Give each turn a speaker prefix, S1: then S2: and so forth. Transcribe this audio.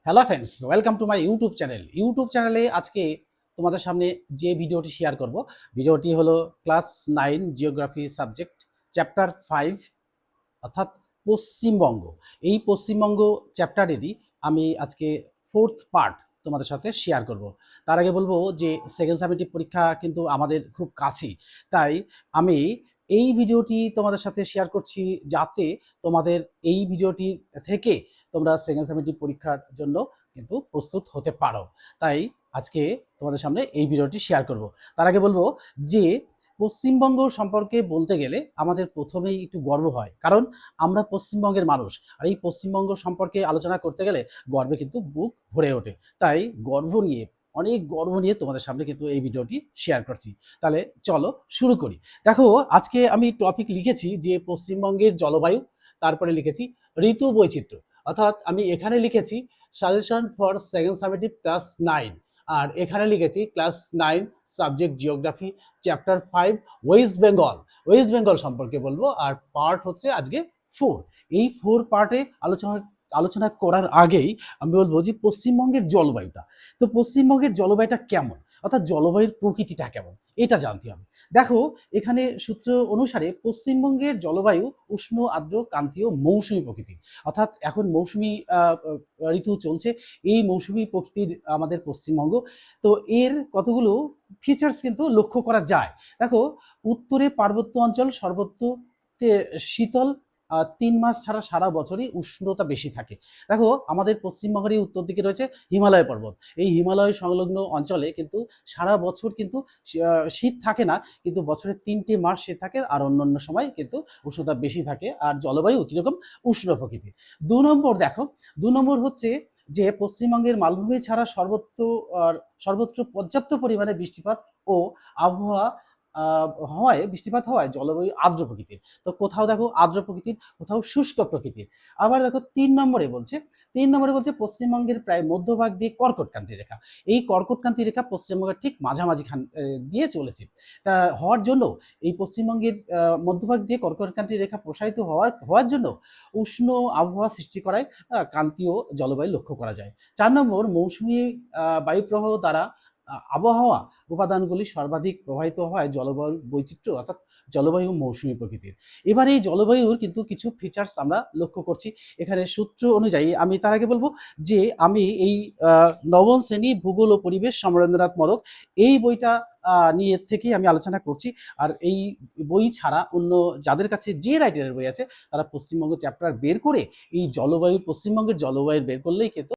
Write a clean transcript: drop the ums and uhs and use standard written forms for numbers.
S1: Hello friends, welcome to my YouTube চ্যানেলে আজকে তোমাদের সামনে যে ভিডিওটি শেয়ার করব, ভিডিওটি হলো ক্লাস 9 জিওগ্রাফি সাবজেক্ট চ্যাপ্টার 5 অর্থাৎ পশ্চিমবঙ্গ। এই পশ্চিমবঙ্গ চ্যাপ্টারেরই আমি আজকে ফোর্থ পার্ট তোমাদের সাথে শেয়ার করব। তার আগে বলবো যে সেকেন্ড সামেটিভ পরীক্ষা কিন্তু আমাদের খুব কাছেই, তাই আমি এই ভিডিওটি তোমাদের সাথে শেয়ার করছি যাতে তোমাদের এই ভিডিওটি থেকে তোমরা সেকেন্ড সামেটিভ পরীক্ষার জন্য কিন্তু প্রস্তুত হতে পারো। তাই আজকে তোমাদের সামনে এই ভিডিওটি শেয়ার করব। তার আগে বলবো যে পশ্চিমবঙ্গ সম্পর্কে বলতে গেলে আমাদের প্রথমেই একটু গর্ব হয়, কারণ আমরা পশ্চিমবঙ্গের মানুষ। আর এই পশ্চিমবঙ্গ সম্পর্কে আলোচনা করতে গেলে গর্বে কিন্তু বুক ভরে ওঠে। তাই অনেক গর্ব নিয়ে তোমাদের সামনে কিন্তু এই ভিডিওটি শেয়ার করছি। তাহলে চলো শুরু করি। দেখো, আজকে আমি টপিক লিখেছি যে পশ্চিমবঙ্গের জলবায়ু, তারপরে লিখেছি ঋতু বৈচিত্র্য, অর্থাৎ আমি এখানে লিখেছি suggestion for second summative class 9, আর এখানে লিখেছি class 9 subject geography chapter 5 West Bengal সম্পর্কে বলবো। আর পার্ট হচ্ছে আজকে 4। এই 4 পার্টে আলোচনা করার আগেই আমি বলবো যে পশ্চিমবঙ্গের জলবায়ুটা, তো পশ্চিমবঙ্গের জলবায়ুটা কেমন, অর্থাৎ জলবায়ুর প্রকৃতিটা কেমন এটা জানতে হবে। দেখো, এখানে সূত্র অনুসারে পশ্চিমবঙ্গের জলবায়ু উষ্ণ, আর্দ্র, ক্রান্তীয়, মৌসুমী প্রকৃতির। অর্থাৎ এখন মৌসুমী ঋতু চলছে, এই মৌসুমী প্রকৃতির আমাদের পশ্চিমবঙ্গ। তো এর কতগুলো ফিচার্স কিন্তু লক্ষ্য করা যায়। দেখো, উত্তরে পার্বত্য অঞ্চল, সর্বত্র শীতল, 3 মাস ছাড়া সারা বছরই উষ্ণতা বেশি থাকে। দেখো, আমাদের পশ্চিমবঙ্গের উত্তর দিকে রয়েছে হিমালয় পর্বত। এই হিমালয় সংলগ্ন অঞ্চলে কিন্তু সারা বছর কিন্তু শীত থাকে না, কিন্তু বছরের 3টে মাস শীত থাকে, আর অন্যান্য সময় কিন্তু উষ্ণতা বেশি থাকে, আর জলবায়ু কিরকম উষ্ণ প্রকৃতির। 2 নম্বর দেখো, 2 নম্বর হচ্ছে যে পশ্চিমবঙ্গের মালভূমি ছাড়া সর্বত্র পর্যাপ্ত পরিমাণে বৃষ্টিপাত ও আবহাওয়া বৃষ্টিপাত হওয়ায় জলবায়ু আর্দ্র প্রকৃতির। তো কোথাও দেখো আর্দ্র প্রকৃতির, কোথাও শুষ্ক প্রকৃতির। আবার দেখো 3 নম্বরে বলছে পশ্চিমবঙ্গের প্রায় মধ্যভাগ দিয়ে কর্কটক্রান্তি রেখা। এই কর্কটক্রান্তি রেখা পশ্চিমবঙ্গের ঠিক মাঝামাঝি দিয়ে চলেছে। তা হওয়ার জন্য এই পশ্চিমবঙ্গের মধ্যভাগ দিয়ে কর্কটক্রান্তি রেখা প্রসারিত হওয়ার জন্য উষ্ণ আবহাওয়া সৃষ্টি করায় ক্রান্তীয় জলবায়ু লক্ষ্য করা যায়। 4 নম্বর, মৌসুমী বায়ুপ্রবাহ দ্বারা আবহাওয়া উপাদানগুলি সর্বাধিক প্রবাহিত হয় জলবায়ু বৈচিত্র্য, অর্থাৎ জলবায়ু মৌসুমী প্রকৃতির। এবার এই জলবায়ুর কিন্তু কিছু ফিচার্স আমরা লক্ষ্য করছি এখানে সূত্র অনুযায়ী। আমি তার আগে বলবো যে আমি এই নবম শ্রেণী ভূগোল ও পরিবেশ সমরেন্দ্রনাথ মোদক এই বইটা নিয়ে থেকেই আমি আলোচনা করছি। আর এই বই ছাড়া অন্য যাদের কাছে যে রাইটারের বই আছে, তারা পশ্চিমবঙ্গ চ্যাপ্টার বের করে এই পশ্চিমবঙ্গের জলবায়ুর বের করলেই কিন্তু